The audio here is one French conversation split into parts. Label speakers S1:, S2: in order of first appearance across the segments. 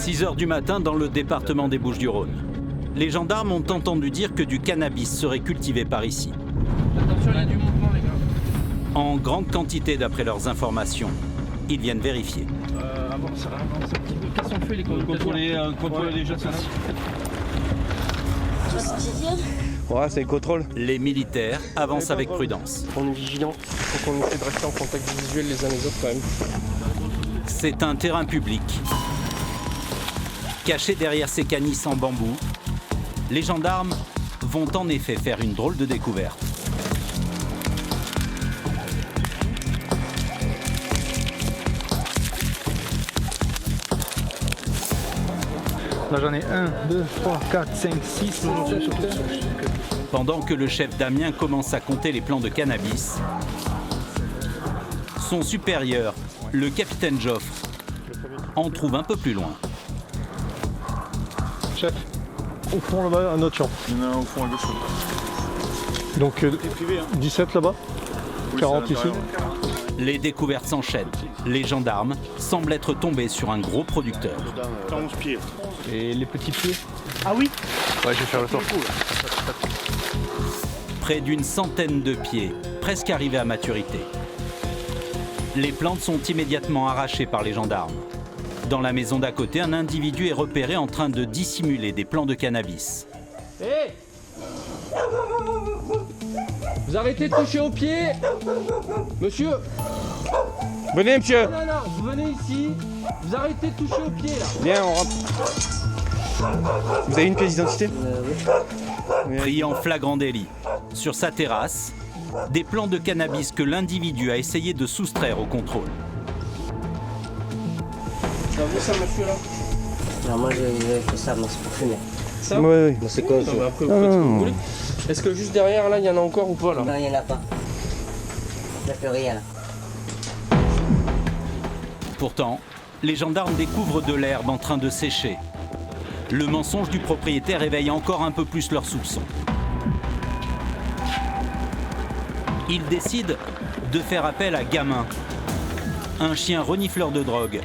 S1: 6 h du matin dans le département des Bouches-du-Rhône. Les gendarmes ont entendu dire que du cannabis serait cultivé par ici.
S2: Attention, il y a du mouvement, les gars.
S1: En grande quantité d'après leurs informations. Ils viennent vérifier.
S2: Avance un petit peu. Qu'est-ce qu'on fait, les contrôler les jeunes aussi.
S3: Ouais, c'est le contrôle.
S1: Les militaires avancent avec prudence.
S2: On est vigilants. Il faut qu'on essaie de rester en contact visuel les uns les autres quand même.
S1: C'est un terrain public. Caché derrière ces canisses en bambou, les gendarmes vont en effet faire une drôle de découverte.
S4: Là j'en ai 1, 2, 3, 4, 5, 6.
S1: Pendant que le chef Damien commence à compter les plants de cannabis, son supérieur, le capitaine Joffre, en trouve un peu plus loin.
S5: Chef, au fond là-bas, un autre champ.
S6: Il y en a un au fond à gauche.
S5: Donc 17 là-bas, 40 ici.
S1: Les découvertes s'enchaînent. Les gendarmes semblent être tombés sur un gros producteur.
S6: 11 pieds.
S5: Et les petits pieds.
S2: Ah oui.
S5: Ouais, je vais faire le tour.
S1: Près d'une centaine de pieds, presque arrivés à maturité. Les plantes sont immédiatement arrachées par les gendarmes. Dans la maison d'à côté, un individu est repéré en train de dissimuler des plants de cannabis.
S2: Hé Vous arrêtez de toucher aux pieds. Monsieur.
S3: Venez, monsieur.
S2: Non, vous venez ici. Vous arrêtez de toucher aux pieds, là.
S3: Viens, on rentre. Vous avez une pièce d'identité?
S1: Pris en flagrant délit. Sur sa terrasse, des plants de cannabis que l'individu a essayé de soustraire au contrôle.
S2: Ça vous, ça, monsieur, là?
S7: Non, moi j'ai fait ça, mais c'est pour fumer.
S2: Ça?
S3: Ouais.
S7: Mais c'est quoi
S2: Non, mais après, vous faites ce que vous voulez. Est-ce que juste derrière, là, il y en a encore ou pas, là?
S7: Non, il n'y en a pas. Il n'y a plus rien là.
S1: Pourtant, les gendarmes découvrent de l'herbe en train de sécher. Le mensonge du propriétaire éveille encore un peu plus leurs soupçons. Ils décident de faire appel à Gamin, un chien renifleur de drogue,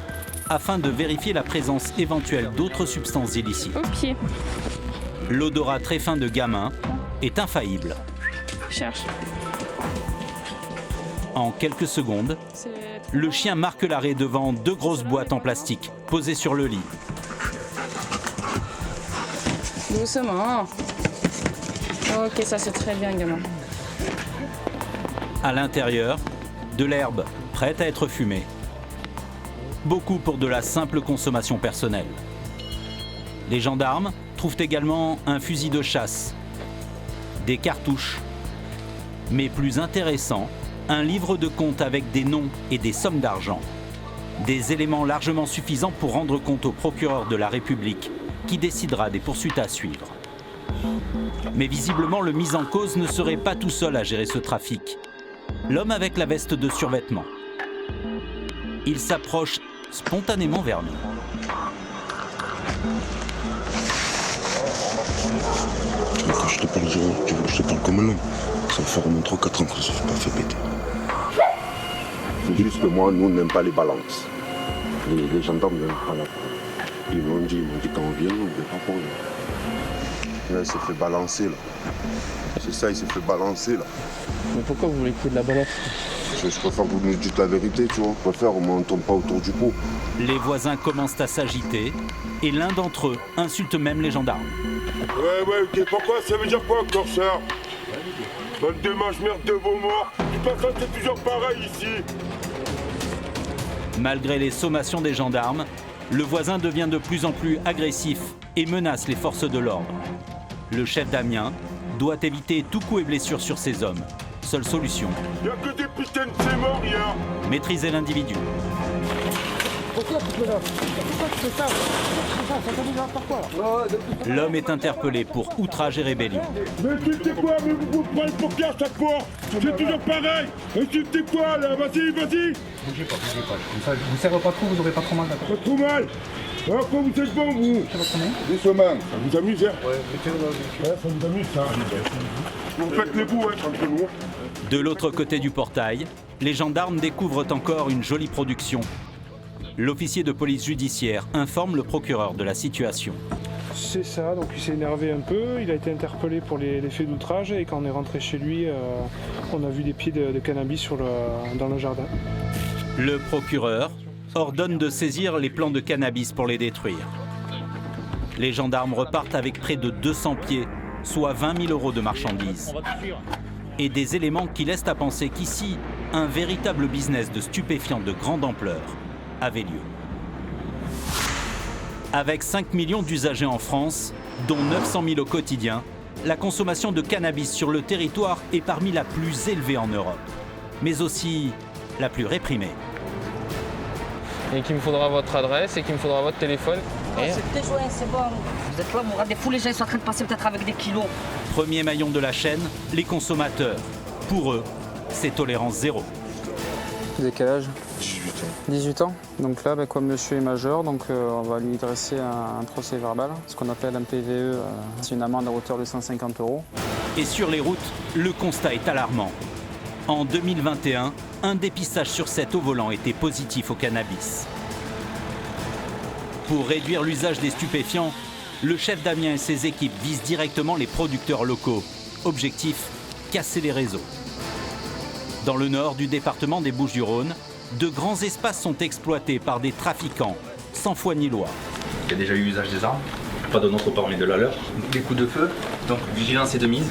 S1: afin de vérifier la présence éventuelle d'autres substances illicites.
S8: Au pied.
S1: L'odorat très fin de Gamin est infaillible.
S8: Cherche.
S1: En quelques secondes, le chien marque l'arrêt devant 2 grosses boîtes en plastique posées sur le lit.
S8: Doucement. Ok, ça c'est très bien, gamin.
S1: À l'intérieur, de l'herbe prête à être fumée. Beaucoup pour de la simple consommation personnelle. Les gendarmes trouvent également un fusil de chasse, des cartouches, mais plus intéressant, un livre de compte avec des noms et des sommes d'argent. Des éléments largement suffisants pour rendre compte au procureur de la République qui décidera des poursuites à suivre. Mais visiblement, le mis en cause ne serait pas tout seul à gérer ce trafic. L'homme avec la veste de survêtement. Il s'approche spontanément vers nous.
S9: Quand je te parle, tu veux que je te parle comme un homme. Ça fait au moins 3-4 ans que je ne suis pas fait péter. C'est juste que moi, nous, on n'aime pas les balances. Les gendarmes n'aiment pas la parole. Ils m'ont dit quand on vient, on ne veut pas pour rien. Là, il s'est fait balancer, là. C'est ça, il s'est fait balancer, là.
S2: Mais pourquoi vous voulez qu'il y ait de la balance?
S9: Je préfère que vous nous dites la vérité, tu vois. Je préfère, au moins, on ne tombe pas autour du pot.
S1: Les voisins commencent à s'agiter et l'un d'entre eux insulte même les gendarmes.
S10: Ouais, ok, pourquoi ça veut dire quoi encore ça? Bonne démarche, merde de vos morts. Tu penses que c'est toujours pareil ici?
S1: Malgré les sommations des gendarmes, le voisin devient de plus en plus agressif et menace les forces de l'ordre. Le chef Damien doit éviter tout coup et blessure sur ces hommes. Seule solution.
S10: Y'a que des putains de c'est mort, y'a.
S1: Maîtriser l'individu.
S2: Pourquoi tu fais ça? Pourquoi tu fais ça? Ça t'arrive par quoi là?
S1: L'homme est interpellé pour outrage et rébellion.
S10: Mais insultez quoi? Mais vous prenez pour qui à chaque fois? C'est toujours pareil. Insultez quoi là? Vas-y.
S4: Bougez pas. Comme ça, vous ne serrez pas trop, vous n'aurez pas trop mal, d'accord?
S10: Pas trop mal. Alors quoi vous êtes bon vous?
S4: C'est votre nom?
S10: Doucement. Ça vous amuse hein?
S4: Ouais, mettez-le dans le...
S10: Ouais, ça vous amuse ça. Vous faites les bouts, hein, tranquillement.
S1: De l'autre côté du portail, les gendarmes découvrent encore une jolie production. L'officier de police judiciaire informe le procureur de la situation.
S11: C'est ça, donc il s'est énervé un peu, il a été interpellé pour les faits d'outrage et quand on est rentré chez lui, on a vu des pieds de cannabis dans le jardin.
S1: Le procureur ordonne de saisir les plants de cannabis pour les détruire. Les gendarmes repartent avec près de 200 pieds, soit 20 000 € de marchandises. Et des éléments qui laissent à penser qu'ici, un véritable business de stupéfiants de grande ampleur avait lieu. Avec 5 millions d'usagers en France, dont 900 000 au quotidien, la consommation de cannabis sur le territoire est parmi la plus élevée en Europe, mais aussi la plus réprimée.
S12: Et qu'il me faudra votre adresse et qu'il me faudra votre téléphone.
S7: C'est déjoué, c'est bon. Vous êtes là, vous regardez fous, les gens ils sont en train de passer peut-être avec des kilos.
S1: Premier maillon de la chaîne, les consommateurs. Pour eux, c'est tolérance zéro.
S4: Vous avez quel âge?
S9: 18 ans.
S4: 18 ans. Donc là, comme monsieur est majeur, donc, on va lui dresser un procès verbal, ce qu'on appelle un PVE, c'est une amende à hauteur de 150 €.
S1: Et sur les routes, le constat est alarmant. En 2021, un dépistage sur 7 au volant était positif au cannabis. Pour réduire l'usage des stupéfiants, le chef d'Amiens et ses équipes visent directement les producteurs locaux. Objectif, casser les réseaux. Dans le nord du département des Bouches-du-Rhône, de grands espaces sont exploités par des trafiquants, sans foi ni loi.
S13: Il y a déjà eu usage des armes, pas de notre part mais de la leur. Des coups de feu, donc vigilance et de mise.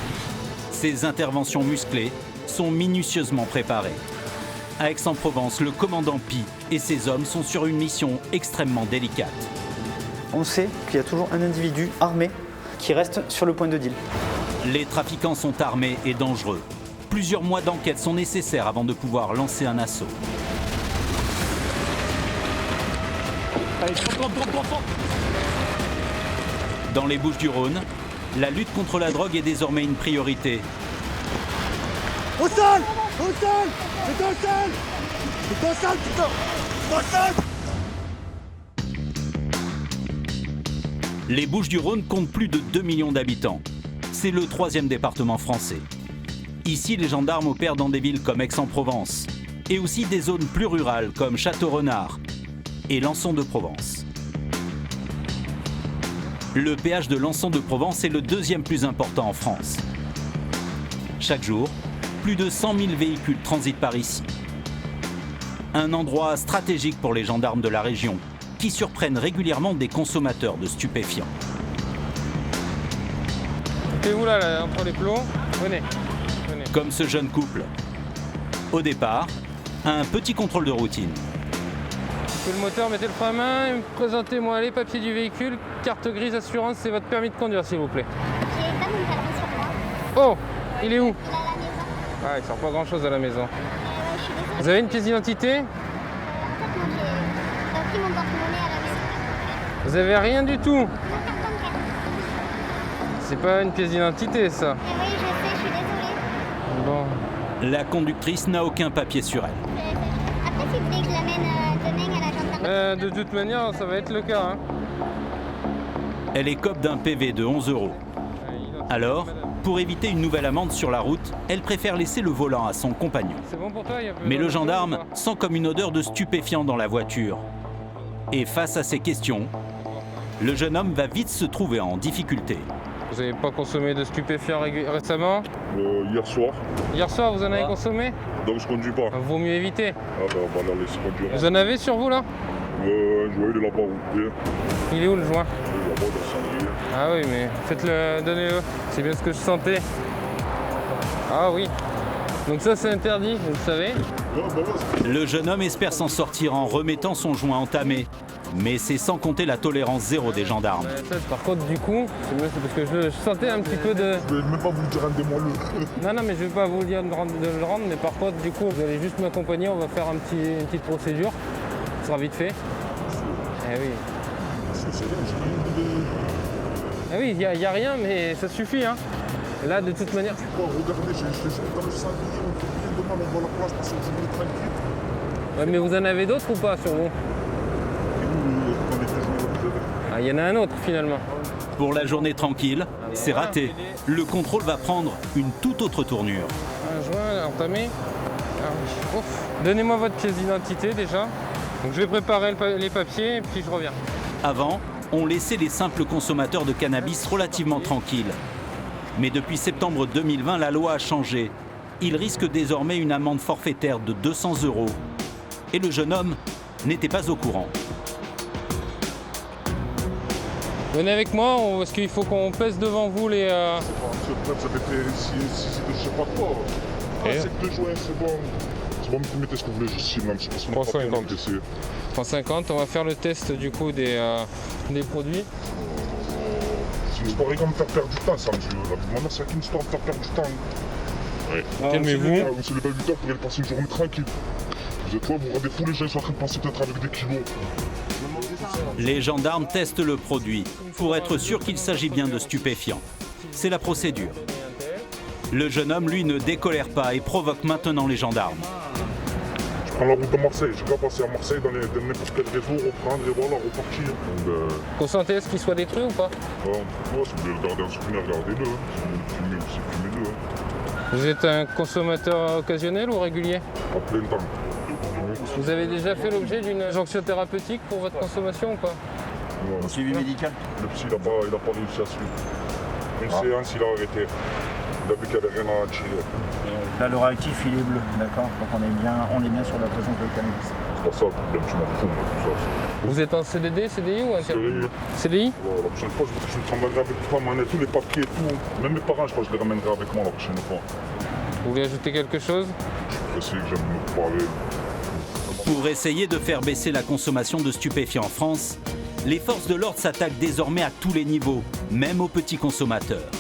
S1: Ces interventions musclées sont minutieusement préparées. À Aix-en-Provence, le commandant Pi et ses hommes sont sur une mission extrêmement délicate.
S14: On sait qu'il y a toujours un individu armé qui reste sur le point de deal.
S1: Les trafiquants sont armés et dangereux. Plusieurs mois d'enquête sont nécessaires avant de pouvoir lancer un assaut.
S11: Allez,
S1: Dans les Bouches-du-Rhône, la lutte contre la drogue est désormais une priorité.
S2: Au sol! Au sol! C'est au sol! C'est au sol, putain! Au sol!
S1: Les Bouches-du-Rhône comptent plus de 2 millions d'habitants. C'est le 3e département français. Ici, les gendarmes opèrent dans des villes comme Aix-en-Provence et aussi des zones plus rurales comme Château-Renard et Lançon-de-Provence. Le péage de Lançon-de-Provence est le 2e plus important en France. Chaque jour, plus de 100 000 véhicules transitent par ici. Un endroit stratégique pour les gendarmes de la région qui surprennent régulièrement des consommateurs de stupéfiants.
S12: C'est où là, entre les plombs? Venez.
S1: Comme ce jeune couple. Au départ, un petit contrôle de routine.
S12: Le moteur, mettez le frein à main, présentez-moi les papiers du véhicule, carte grise, assurance, c'est votre permis de conduire s'il vous plaît.
S15: J'ai pas mon permis sur moi.
S12: Oh, il est où?
S15: Il est à la maison.
S12: Ah, il sort pas grand chose à la maison.
S15: Je suis désolée.
S12: Vous avez une pièce d'identité?
S15: En fait, moi j'ai pris mon porte-monnaie à la maison.
S12: Vous avez rien du tout?
S15: Mon carte bancaire.
S12: C'est pas une pièce d'identité ça.
S15: Eh oui, je sais, je suis désolée.
S12: Bon.
S1: La conductrice n'a aucun papier sur elle.
S15: Après, si vous voulez que je l'amène demain à la gendarmerie.
S12: De toute manière, ça va être le cas. Hein.
S1: Elle écope d'un PV de 11 €. Alors, pour éviter une nouvelle amende sur la route, elle préfère laisser le volant à son compagnon.
S12: C'est bon pour toi, y a
S1: Mais le gendarme sent comme une odeur de stupéfiant dans la voiture. Et face à ces questions, le jeune homme va vite se trouver en difficulté.
S12: Vous n'avez pas consommé de stupéfiants récemment?
S10: Hier soir.
S12: Hier soir, vous en avez consommé?
S10: Donc je conduis pas.
S12: Vaut mieux éviter.
S10: Ah bah on va la laisser conduire.
S12: Vous en avez sur vous là?
S10: Un joint, il est là-bas, vous pouvez.
S12: Il est où le joint?
S10: Il est là-bas dans le cendrier.
S12: Ah oui, mais faites-le, donnez-le. C'est bien ce que je sentais. Ah oui. Donc ça c'est interdit, vous le savez.
S1: Le jeune homme espère s'en sortir en remettant son joint entamé. Mais c'est sans compter la tolérance zéro des gendarmes.
S12: Par contre, du coup, c'est parce que je sentais un petit peu de...
S10: Je vais même pas vous le dire, rendez-moi-le.
S12: Non, mais je vais pas vous le dire de le rendre, mais par contre, du coup, vous allez juste m'accompagner, on va faire une petite procédure. Ce sera vite fait. Eh oui. Eh oui, il n'y a rien, mais ça suffit. Hein. Là, de toute manière...
S10: Regardez, je dans le cendrier, on fait bien de mal, on va la plage parce que je voulais tranquille.
S12: Ouais, mais vous en avez d'autres ou pas sur vous? Ah, il y en a un autre finalement.
S1: Pour la journée tranquille, c'est raté. Le contrôle va prendre une toute autre tournure.
S12: Un joint entamé. Ah, oui. Donnez-moi votre pièce d'identité déjà. Donc je vais préparer les papiers et puis je reviens.
S1: Avant, on laissait les simples consommateurs de cannabis relativement tranquilles. Mais depuis septembre 2020, la loi a changé. Il risque désormais une amende forfaitaire de 200 €. Et le jeune homme n'était pas au courant.
S12: Venez avec moi, parce qu'il faut qu'on pèse devant vous les...
S10: Ça fait je sais pas quoi. Ah, c'est 2 joints, c'est bon. C'est bon, vous mettez ce que vous voulez, je sais même, je sais pas
S12: 3,50. 3,50, on va faire le test du coup des produits.
S10: C'est une histoire qui va me faire perdre du temps, ça, monsieur. Maintenant, c'est une histoire de faire perdre du temps. Ouais.
S12: Calmez-vous.
S10: Vous se levez à 8h pour aller passer une journée tranquille. Vous êtes là, vous regardez fou, les gens ils sont en train de passer peut-être avec des kilos.
S1: Les gendarmes testent le produit pour être sûr qu'il s'agit bien de stupéfiants. C'est la procédure. Le jeune homme, lui, ne décolère pas et provoque maintenant les gendarmes.
S10: Je prends la route de Marseille, je vais passer à Marseille dans n'importe quel réseau, reprendre et voilà, repartir.
S12: Consentez à ce qu'il soit détruit ou pas?
S10: Si vous voulez le garder en souvenir, regardez-le. Si fumez-le.
S12: Vous êtes un consommateur occasionnel ou régulier?
S10: En plein temps.
S12: Vous avez déjà fait l'objet d'une injonction thérapeutique pour votre consommation ou pas?
S10: Un suivi médical? Le psy, il n'a pas réussi à suivre. Une séance, il a arrêté. Il a vu qu'il n'y avait rien à tirer.
S16: Là, le réactif, il est bleu, d'accord? Donc on est bien sur la présence de cannabis.
S10: C'est pas ça le problème, tu m'en fous, moi, tout ça.
S12: Vous êtes en CDD, CDI ou
S10: CDI.
S12: CDI?
S10: Voilà, la prochaine fois, je me travaillerai avec toi, man, tous les papiers et tout. Même mes parents, je crois que je les ramènerai avec moi la prochaine fois.
S12: Vous voulez ajouter quelque chose?
S10: Je sais que j'aime me parler.
S1: Pour essayer de faire baisser la consommation de stupéfiants en France, les forces de l'ordre s'attaquent désormais à tous les niveaux, même aux petits consommateurs.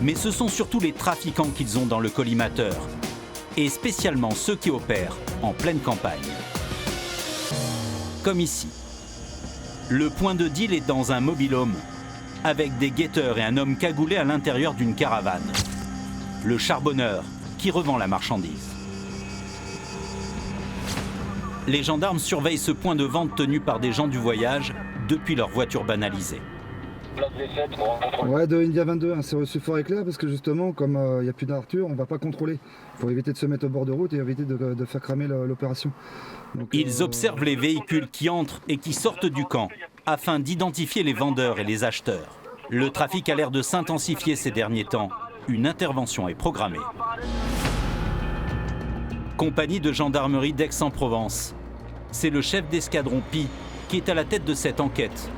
S1: Mais ce sont surtout les trafiquants qu'ils ont dans le collimateur, et spécialement ceux qui opèrent en pleine campagne. Comme ici. Le point de deal est dans un mobil-home, avec des guetteurs et un homme cagoulé à l'intérieur d'une caravane. Le charbonneur qui revend la marchandise. Les gendarmes surveillent ce point de vente tenu par des gens du voyage depuis leur voiture banalisée.
S2: Ouais, de India 22, c'est reçu fort et clair parce que justement, comme il n'y a plus d'Arthur, on ne va pas contrôler. Il faut éviter de se mettre au bord de route et éviter de faire cramer l'opération.
S1: Ils observent les véhicules qui entrent et qui sortent du camp afin d'identifier les vendeurs et les acheteurs. Le trafic a l'air de s'intensifier ces derniers temps. Une intervention est programmée. Compagnie de gendarmerie d'Aix-en-Provence. C'est le chef d'escadron Pi qui est à la tête de cette enquête.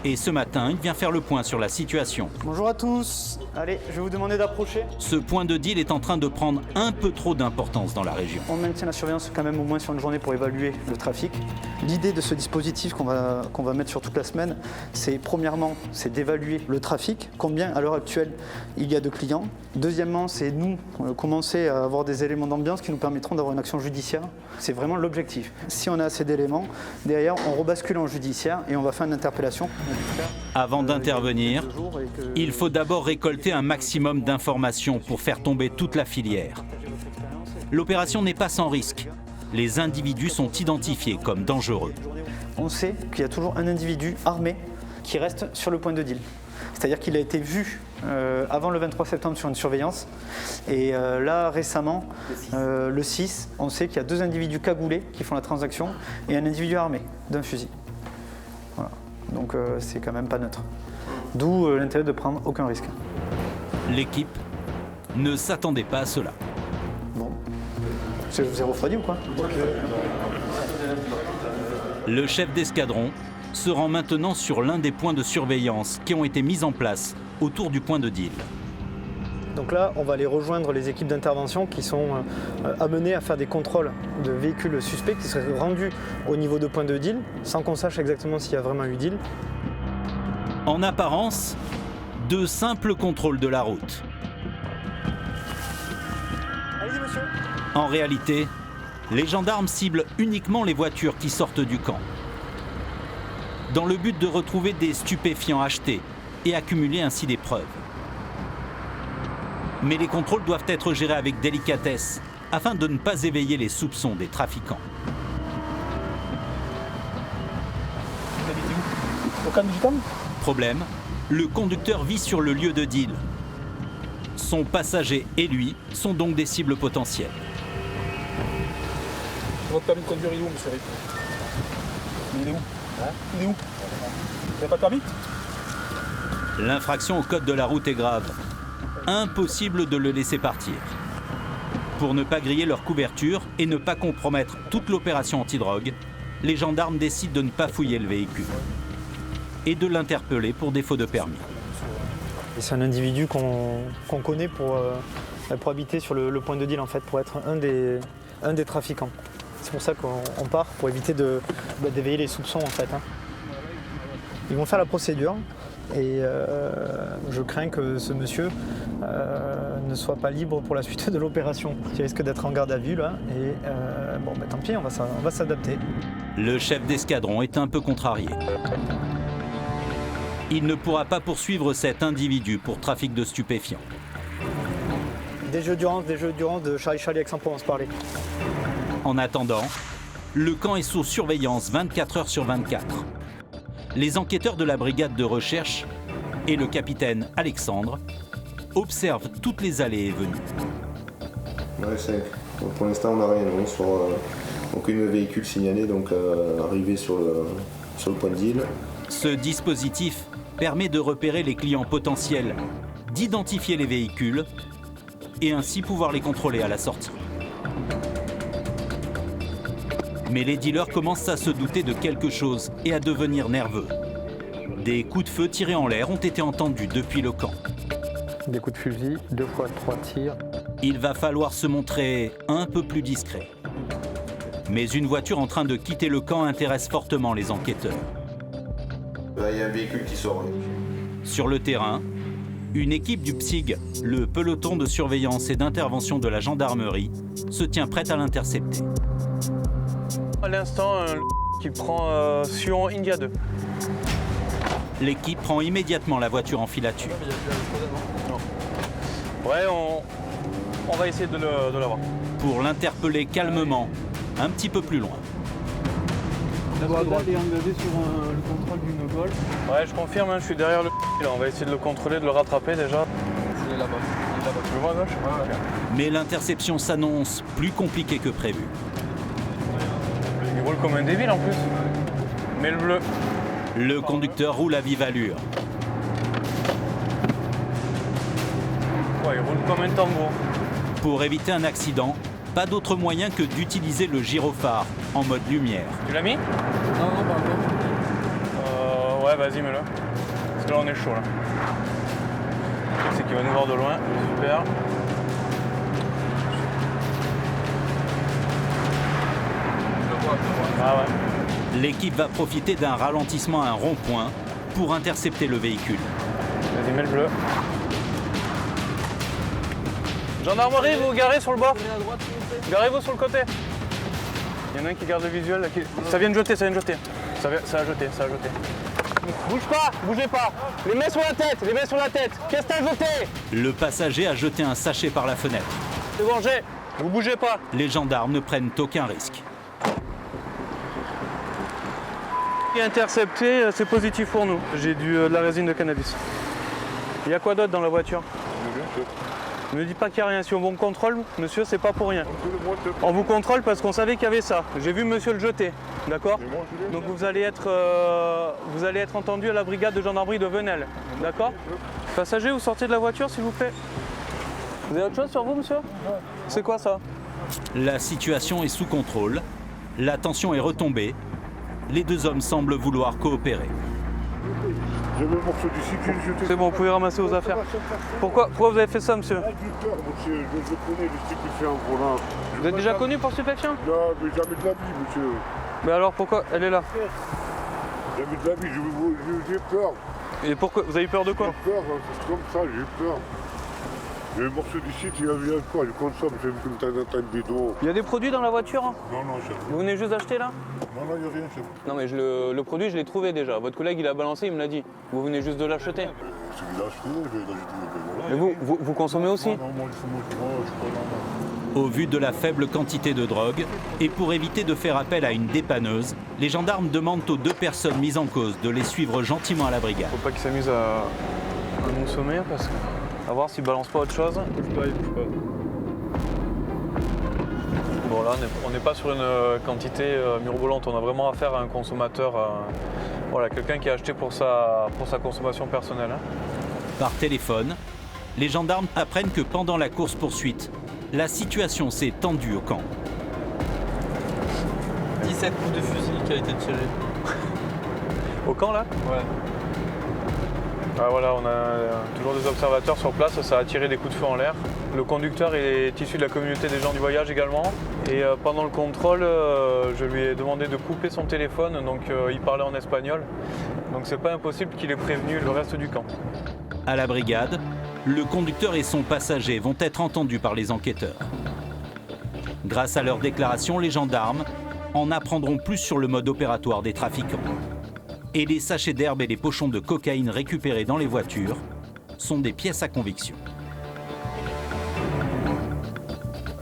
S1: Et ce matin, il vient faire le point sur la situation.
S14: Bonjour à tous. Allez, je vais vous demander d'approcher.
S1: Ce point de deal est en train de prendre un peu trop d'importance dans la région.
S14: On maintient la surveillance quand même au moins sur une journée pour évaluer le trafic. L'idée de ce dispositif qu'on va mettre sur toute la semaine, c'est premièrement, c'est d'évaluer le trafic, combien à l'heure actuelle il y a de clients. Deuxièmement, c'est nous commencer à avoir des éléments d'ambiance qui nous permettront d'avoir une action judiciaire. C'est vraiment l'objectif. Si on a assez d'éléments, derrière on rebascule en judiciaire et on va faire une interpellation.
S1: Avant d'intervenir, il faut d'abord récolter un maximum d'informations pour faire tomber toute la filière. L'opération n'est pas sans risque. Les individus sont identifiés comme dangereux.
S14: On sait qu'il y a toujours un individu armé qui reste sur le point de deal. C'est-à-dire qu'il a été vu avant le 23 septembre sur une surveillance. Et là, récemment, le 6, on sait qu'il y a 2 individus cagoulés qui font la transaction et un individu armé d'un fusil. Voilà. Donc c'est quand même pas neutre. D'où l'intérêt de prendre aucun risque.
S1: L'équipe ne s'attendait pas à cela.
S14: Bon. Vous avez refroidi ou quoi?
S1: Le chef d'escadron se rend maintenant sur l'un des points de surveillance qui ont été mis en place autour du point de deal.
S14: Donc là, on va aller rejoindre les équipes d'intervention qui sont amenées à faire des contrôles de véhicules suspects qui seraient rendus au niveau de point de deal, sans qu'on sache exactement s'il y a vraiment eu deal.
S1: En apparence, de simples contrôles de la route.
S14: Allez-y, monsieur.
S1: En réalité, les gendarmes ciblent uniquement les voitures qui sortent du camp, dans le but de retrouver des stupéfiants achetés et accumuler ainsi des preuves. Mais les contrôles doivent être gérés avec délicatesse afin de ne pas éveiller les soupçons des trafiquants. Problème, le conducteur vit sur le lieu de deal. Son passager et lui sont donc des cibles potentielles.
S6: Votre permis de conduire est où, monsieur? Il est où Vous n'avez pas de permis?
S1: L'infraction au code de la route est grave. Impossible de le laisser partir. Pour ne pas griller leur couverture et ne pas compromettre toute l'opération antidrogue, les gendarmes décident de ne pas fouiller le véhicule et de l'interpeller pour défaut de permis.
S14: C'est un individu qu'on connaît pour habiter sur le point de deal, en fait, pour être un des trafiquants. C'est pour ça qu'on part, pour éviter d'éveiller les soupçons, en fait. Ils vont faire la procédure et je crains que ce monsieur ne soit pas libre pour la suite de l'opération. Il risque d'être en garde à vue là et tant pis, on va s'adapter.
S1: Le chef d'escadron est un peu contrarié. Il ne pourra pas poursuivre cet individu pour trafic de stupéfiants.
S14: Des jeux d'urgence de Charlie Aix-en-Provence parlait.
S1: En attendant, le camp est sous surveillance 24 heures sur 24. Les enquêteurs de la brigade de recherche et le capitaine Alexandre observent toutes les allées et venues.
S17: Ouais, 5. Donc pour l'instant, on n'a rien sur aucun véhicule signalé, donc arrivé sur le point de deal.
S1: Ce dispositif permet de repérer les clients potentiels, d'identifier les véhicules et ainsi pouvoir les contrôler à la sortie. Mais les dealers commencent à se douter de quelque chose et à devenir nerveux. Des coups de feu tirés en l'air ont été entendus depuis le camp.
S4: Des coups de fusil, 2 fois 3 tirs.
S1: Il va falloir se montrer un peu plus discret. Mais une voiture en train de quitter le camp intéresse fortement les enquêteurs.
S17: Il y a un véhicule qui sort.
S1: Sur le terrain, une équipe du PSIG, le peloton de surveillance et d'intervention de la gendarmerie, se tient prête à l'intercepter.
S12: À l'instant, qui prend Sion India 2.
S1: L'équipe prend immédiatement la voiture en filature.
S12: Ouais, on va essayer de l'avoir.
S1: Pour l'interpeller calmement, un petit peu plus loin.
S11: La droite est engagée sur le contrôle d'une Golf.
S12: Ouais, je confirme, je suis derrière le là. On va essayer de le contrôler, de le rattraper déjà.
S11: Il est là-bas.
S12: Tu le vois à gauche? Ouais.
S1: Mais l'interception s'annonce plus compliquée que prévu.
S12: Il roule comme un débile en plus. Mais le bleu.
S1: Le conducteur roule à vive allure.
S12: Ouais, il roule comme un tambour.
S1: Pour éviter un accident, pas d'autre moyen que d'utiliser le gyrophare en mode lumière.
S12: Tu l'as mis?
S11: Non, pas encore.
S12: Ouais, vas-y, mets-le. Parce que là, on est chaud là. Le truc, c'est qu'il va nous voir de loin. Super. Ah ouais.
S1: L'équipe va profiter d'un ralentissement à un rond-point pour intercepter le véhicule.
S12: Vas-y, mets le bleu. Gendarmerie, vous garez sur le bord. Garez-vous sur le côté. Il y en a un qui garde le visuel. Là, Ça vient de jeter. Ça a jeté. Bouge pas, bougez pas. Les mains sur la tête. Qu'est-ce que t'as jeté?
S1: Le passager a jeté un sachet par la fenêtre.
S12: C'est bon, vous bougez pas.
S1: Les gendarmes ne prennent aucun risque.
S12: Intercepté, c'est positif pour nous. J'ai de la résine de cannabis. Il y a quoi d'autre dans la voiture? Ne dites pas qu'il n'y a rien. Si on vous contrôle, monsieur, c'est pas pour rien. On vous contrôle parce qu'on savait qu'il y avait ça. J'ai vu monsieur le jeter, d'accord? Donc vous allez être entendu à la brigade de gendarmerie de Venelle, d'accord? Passager, vous sortez de la voiture, s'il vous plaît. Vous avez autre chose sur vous, monsieur? C'est quoi ça?
S1: La situation est sous contrôle. La tension est retombée. Les deux hommes semblent vouloir coopérer.
S10: J'ai le morceau du cycle,
S12: c'est bon, vous pouvez ramasser vos affaires. Pourquoi vous avez fait ça, monsieur?
S10: J'ai peur, monsieur. Je connais les stupéfiants pour là.
S12: Vous êtes déjà connu pour stupéfiants?
S10: Non, mais jamais de la vie, monsieur.
S12: Mais alors pourquoi elle est là?
S10: Jamais de la vie, j'ai peur.
S12: Et pourquoi? Vous avez peur de quoi?
S10: J'ai peur, c'est comme ça, j'ai peur. J'ai le morceau du site, il y a quoi? Je consomme, j'ai vu comme t'as une bidon.
S12: Il y a des produits dans la voiture? Hein?
S10: Non, chef.
S12: Vous venez juste d'acheter là?
S10: Non, il n'y a rien, chef.
S12: Non, mais le produit, je l'ai trouvé déjà. Votre collègue, il a balancé, il me l'a dit. Vous venez juste de l'acheter.
S10: C'est qu'il a acheté, j'ai acheté.
S12: Mais vous consommez aussi?
S10: Non, moi, je suis pas.
S1: Au vu de la faible quantité de drogue, et pour éviter de faire appel à une dépanneuse, les gendarmes demandent aux deux personnes mises en cause de les suivre gentiment à la brigade.
S12: Faut pas qu'ils s'amusent à nous sommer parce que... À voir s'ils balancent pas autre chose.
S11: Bouge pas.
S12: Bon, Bon là on n'est pas sur une quantité mirobolante, on a vraiment affaire à un consommateur, voilà, quelqu'un qui a acheté pour sa consommation personnelle. Hein.
S1: Par téléphone, les gendarmes apprennent que pendant la course-poursuite, la situation s'est tendue au camp.
S12: 17 coups de fusil qui a été tiré. Au camp là? Ouais. Ah, voilà, on a toujours des observateurs sur place, ça a tiré des coups de feu en l'air. Le conducteur est issu de la communauté des gens du voyage également. Et pendant le contrôle, je lui ai demandé de couper son téléphone, donc il parlait en espagnol. Donc c'est pas impossible qu'il ait prévenu le reste du camp.
S1: À la brigade, le conducteur et son passager vont être entendus par les enquêteurs. Grâce à leurs déclarations, les gendarmes en apprendront plus sur le mode opératoire des trafiquants. Et les sachets d'herbe et les pochons de cocaïne récupérés dans les voitures sont des pièces à conviction.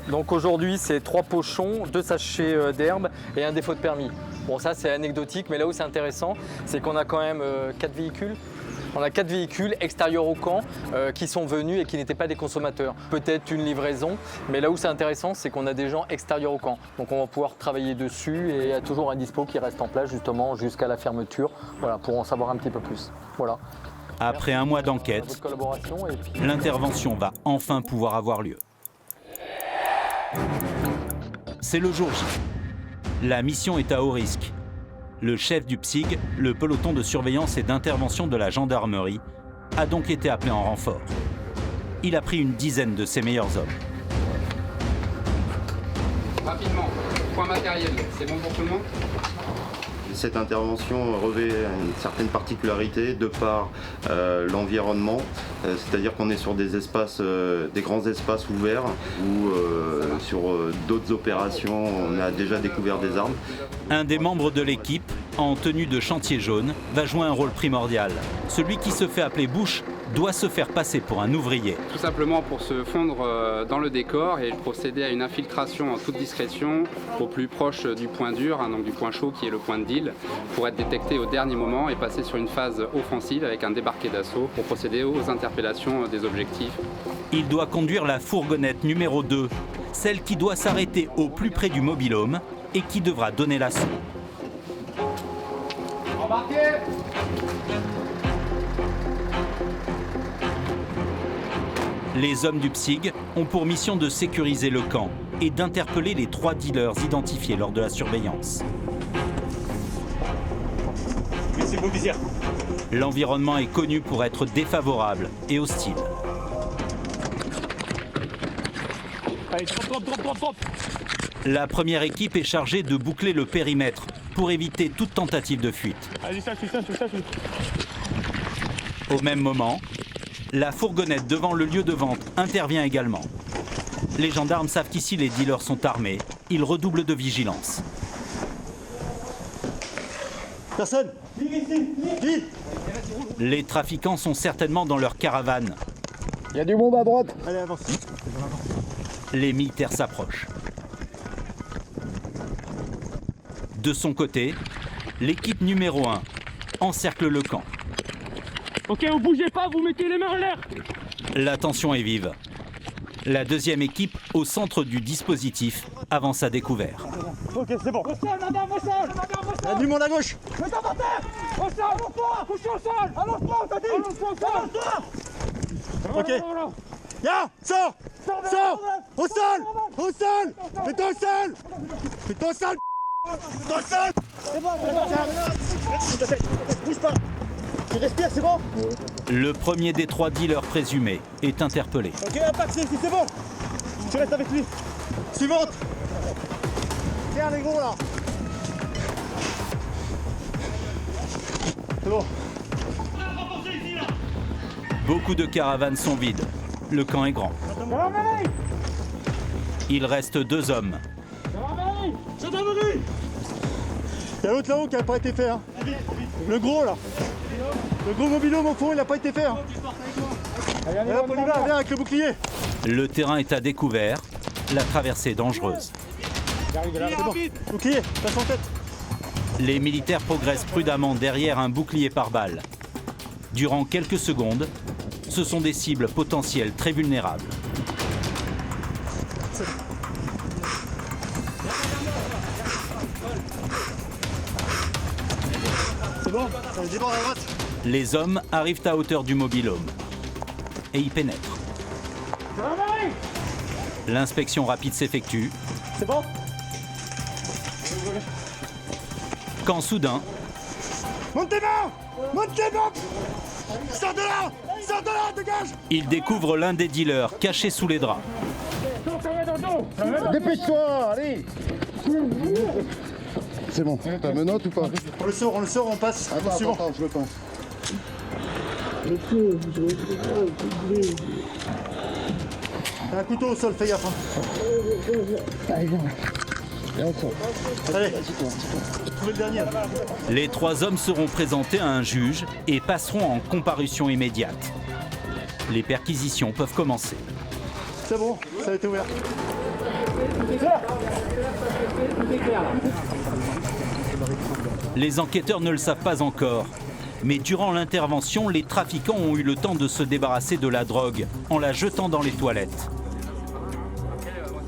S18: Donc aujourd'hui, c'est 3 pochons, 2 sachets d'herbe et un défaut de permis. Bon, ça c'est anecdotique, mais là où c'est intéressant, c'est qu'on a quand même 4 véhicules. On a 4 véhicules extérieurs au camp qui sont venus et qui n'étaient pas des consommateurs. Peut-être une livraison, mais là où c'est intéressant, c'est qu'on a des gens extérieurs au camp. Donc on va pouvoir travailler dessus et il y a toujours un dispo qui reste en place justement jusqu'à la fermeture, voilà, pour en savoir un petit peu plus. Voilà.
S1: Après un mois d'enquête, l'intervention va enfin pouvoir avoir lieu. C'est le jour J. La mission est à haut risque. Le chef du PSIG, le peloton de surveillance et d'intervention de la gendarmerie, a donc été appelé en renfort. Il a pris une dizaine de ses meilleurs hommes.
S19: Rapidement, point matériel, c'est bon pour tout le monde ?
S17: Cette intervention revêt une certaine particularité de par l'environnement, c'est-à-dire qu'on est sur des espaces, des grands espaces ouverts où sur d'autres opérations on a déjà découvert des armes.
S1: Un des membres de l'équipe, en tenue de chantier jaune, va jouer un rôle primordial. Celui qui se fait appeler Bouche doit se faire passer pour un ouvrier.
S19: Tout simplement pour se fondre dans le décor et procéder à une infiltration en toute discrétion au plus proche du point dur, hein, donc du point chaud qui est le point de deal, pour être détecté au dernier moment et passer sur une phase offensive avec un débarqué d'assaut pour procéder aux interpellations des objectifs.
S1: Il doit conduire la fourgonnette numéro 2, celle qui doit s'arrêter au plus près du mobil-home et qui devra donner l'assaut.
S19: Embarquez !
S1: Les hommes du PSIG ont pour mission de sécuriser le camp et d'interpeller les 3 dealers identifiés lors de la surveillance.
S6: Laissez vos visières.
S1: L'environnement est connu pour être défavorable et hostile.
S6: Allez, drop.
S1: La première équipe est chargée de boucler le périmètre pour éviter toute tentative de fuite.
S6: Allez, ça.
S1: Au même moment, la fourgonnette devant le lieu de vente intervient également. Les gendarmes savent qu'ici les dealers sont armés. Ils redoublent de vigilance.
S6: Personne. Vite.
S1: Les trafiquants sont certainement dans leur caravane.
S6: Il y a du monde à droite. Allez, avance.
S1: Les militaires s'approchent. De son côté, l'équipe numéro 1 encercle le camp.
S6: Ok, vous bougez pas, vous mettez les mains en l'air.
S1: La tension est vive. La deuxième équipe, au centre du dispositif, avance à découvert.
S6: Ok, c'est bon. Au sol, madame, au sol. Il y a du monde à gauche. Mettez par terre. Au sol, allons-toi. Couchez au sol. Allons-toi, on t'a dit. Allons-toi. Ok. Ya, sors. Sors. Au sol. Au sol. Mets-toi au sol. Mets-toi au sol. Mets-toi au sol. C'est bon, bouge pas. Tu respires, c'est bon?
S1: Le premier des 3 dealers présumés est interpellé.
S6: Ok, impact, c'est bon. Tu restes avec lui. Suivante. Tiens les gros là. C'est bon.
S1: Beaucoup de caravanes sont vides. Le camp est grand. Il reste 2 hommes.
S6: Gendarmerie. Il y a l'autre là-haut qui n'a pas été fait. Hein. Le gros là. Le gros mobil-home au fond, il n'a pas été fait. Hein. Allez, hop, on y va, viens avec le bouclier.
S1: Le terrain est à découvert. La traversée est dangereuse.
S6: C'est bon. Bouclier, passe en tête.
S1: Les militaires progressent prudemment derrière un bouclier par balle. Durant quelques secondes, ce sont des cibles potentielles très vulnérables.
S6: bon, c'est bon à droite.
S1: Les hommes arrivent à hauteur du mobil-home et y pénètrent. L'inspection rapide s'effectue.
S6: C'est bon?
S1: Quand soudain,
S6: Monte tes mains! Monte tes mains! Sors de là! Sors de là, dégage!
S1: ils découvrent l'un des dealers caché sous les draps.
S6: Dépêche-toi, allez!
S2: C'est bon, t'as menotte ou pas?
S6: On le sort, on passe.
S2: Attends,
S6: suivant.
S2: je le pense.
S6: T'as un couteau au sol, fais gaffe.
S2: Allez, viens. Viens au fond.
S6: Allez, trouvez le dernier.
S1: Les 3 hommes seront présentés à un juge et passeront en comparution immédiate. Les perquisitions peuvent commencer.
S6: C'est bon, ça a été ouvert.
S1: Les enquêteurs ne le savent pas encore, mais durant l'intervention, les trafiquants ont eu le temps de se débarrasser de la drogue en la jetant dans les toilettes.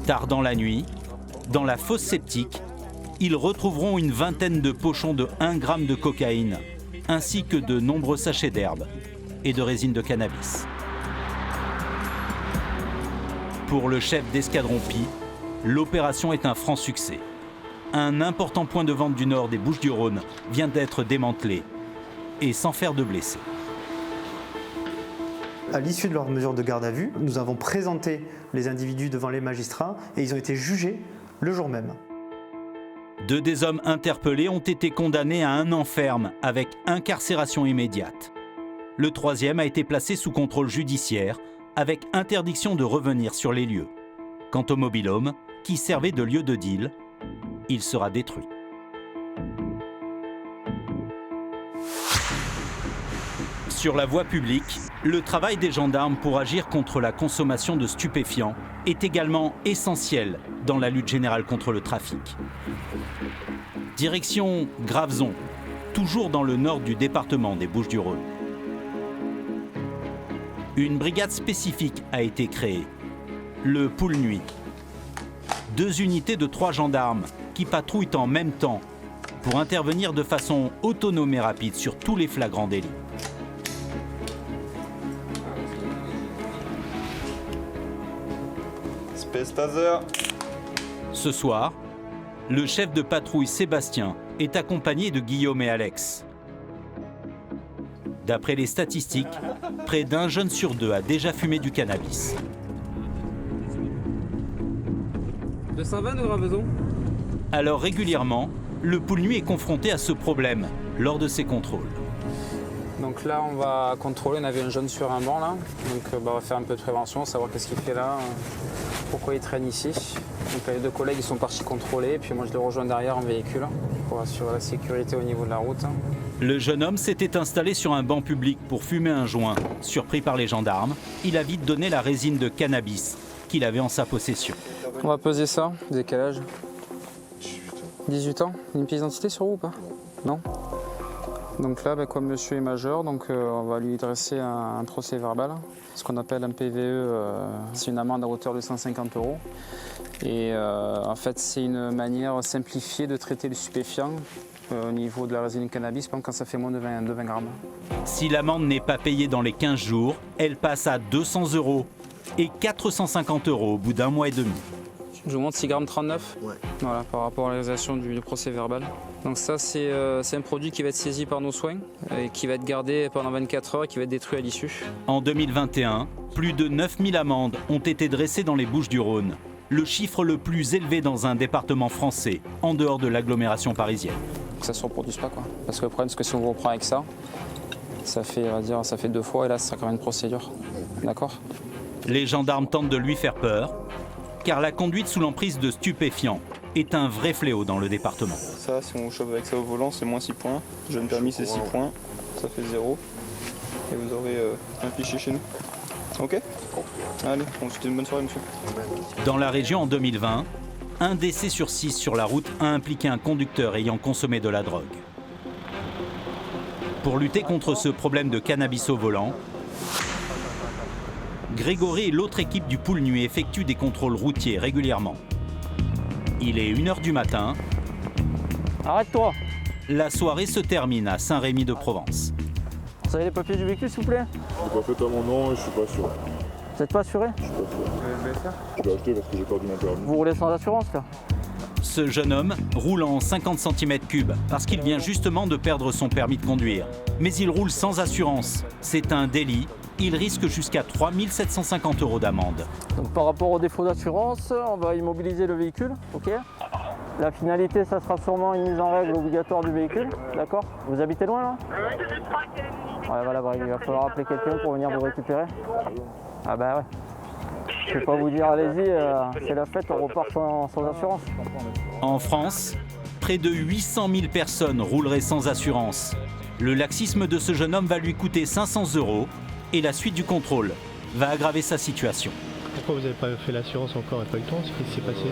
S1: Tard dans la nuit, dans la fosse septique, ils retrouveront une vingtaine de pochons de 1 gramme de cocaïne, ainsi que de nombreux sachets d'herbe et de résine de cannabis. Pour le chef d'escadron Pi, l'opération est un franc succès. Un important point de vente du nord des Bouches-du-Rhône vient d'être démantelé, et sans faire de blessés.
S14: À l'issue de leur mesure de garde à vue, nous avons présenté les individus devant les magistrats et ils ont été jugés le jour même.
S1: 2 des hommes interpellés ont été condamnés à 1 an ferme avec incarcération immédiate. Le 3e a été placé sous contrôle judiciaire avec interdiction de revenir sur les lieux. Quant au mobil-home, qui servait de lieu de deal, il sera détruit. Sur la voie publique, le travail des gendarmes pour agir contre la consommation de stupéfiants est également essentiel dans la lutte générale contre le trafic. Direction Graveson, toujours dans le nord du département des Bouches-du-Rhône. Une brigade spécifique a été créée, le Poule Nuit. 2 unités de 3 gendarmes qui patrouillent en même temps pour intervenir de façon autonome et rapide sur tous les flagrants délits.
S3: Space Taser.
S1: Ce soir, le chef de patrouille Sébastien est accompagné de Guillaume et Alex. D'après les statistiques, près d'1 jeune sur 2 a déjà fumé du cannabis.
S18: 220 de Graveson.
S1: Alors régulièrement, le Poule Nuit est confronté à ce problème lors de ses contrôles.
S4: Donc là, on va contrôler, on avait un jeune sur un banc là, donc on va faire un peu de prévention, savoir qu'est-ce qu'il fait là, pourquoi il traîne ici. Donc les 2 collègues ils sont partis contrôler, et puis moi je les rejoins derrière en véhicule pour assurer la sécurité au niveau de la route.
S1: Le jeune homme s'était installé sur un banc public pour fumer un joint. Surpris par les gendarmes, il a vite donné la résine de cannabis qu'il avait en sa possession.
S4: On va peser ça, vous avez quel âge? 18 ans. Une pièce d'identité sur vous ou pas? Non. Donc là, comme monsieur est majeur, donc, on va lui dresser un procès verbal, ce qu'on appelle un PVE, c'est une amende à hauteur de 150 €. Et en fait, c'est une manière simplifiée de traiter les stupéfiants au niveau de la résine de cannabis, quand ça fait moins de 20 grammes.
S1: Si l'amende n'est pas payée dans les 15 jours, elle passe à 200 € et 450 € au bout d'1 mois et demi.
S4: Je vous montre 6,39 g. Ouais. Voilà, par rapport à la réalisation du procès verbal. Donc ça, c'est un produit qui va être saisi par nos soins et qui va être gardé pendant 24 heures et qui va être détruit à l'issue.
S1: En 2021, plus de 9000 amendes ont été dressées dans les Bouches-du-Rhône, le chiffre le plus élevé dans un département français, en dehors de l'agglomération parisienne.
S4: Que ça ne se reproduise pas, quoi. Parce que le problème, c'est que si on vous reprend avec ça, ça fait, on va dire, ça fait 2 fois et là, ça sera quand même une procédure. D'accord?
S1: Les gendarmes tentent de lui faire peur, car la conduite sous l'emprise de stupéfiants est un vrai fléau dans le département.
S3: Ça, si on chauffe avec ça au volant, c'est moins 6 points. Jeune permis, c'est 6 points. Ça fait 0. Et vous aurez un fichier chez nous. Ok? Allez, on vous souhaite une bonne soirée, monsieur.
S1: Dans la région en 2020, 1 décès sur 6 sur la route a impliqué un conducteur ayant consommé de la drogue. Pour lutter contre ce problème de cannabis au volant, Grégory et l'autre équipe du Poule Nuit effectuent des contrôles routiers régulièrement. Il est 1 h du matin.
S18: Arrête-toi.
S1: la soirée se termine à Saint-Rémy-de-Provence.
S18: Vous avez les papiers du véhicule, s'il vous plaît?
S10: Je l'ai pas fait à mon nom et je suis pas sûr.
S18: Vous n'êtes pas assuré?
S10: Je suis pas sûr. Je l'ai acheté parce que j'ai perdu mon permis.
S18: Vous roulez sans assurance, là?
S1: Ce jeune homme roule en 50 cm3 parce qu'il vient justement de perdre son permis de conduire. Mais il roule sans assurance. C'est un délit. Il risque jusqu'à 3 750 € d'amende.
S18: Donc par rapport au défaut d'assurance, on va immobiliser le véhicule, ok? La finalité, ça sera sûrement une mise en règle obligatoire du véhicule, d'accord? Vous habitez loin là? Ouais, voilà, il va falloir appeler quelqu'un pour venir vous récupérer. Ah bah ouais. Je vais pas vous dire, allez-y, c'est la fête, on repart sans assurance.
S1: En France, près de 800 000 personnes rouleraient sans assurance. Le laxisme de ce jeune homme va lui coûter 500 € et la suite du contrôle va aggraver sa situation.
S5: Pourquoi vous n'avez pas fait l'assurance encore et pas eu le temps? Qu'est-ce qui s'est passé?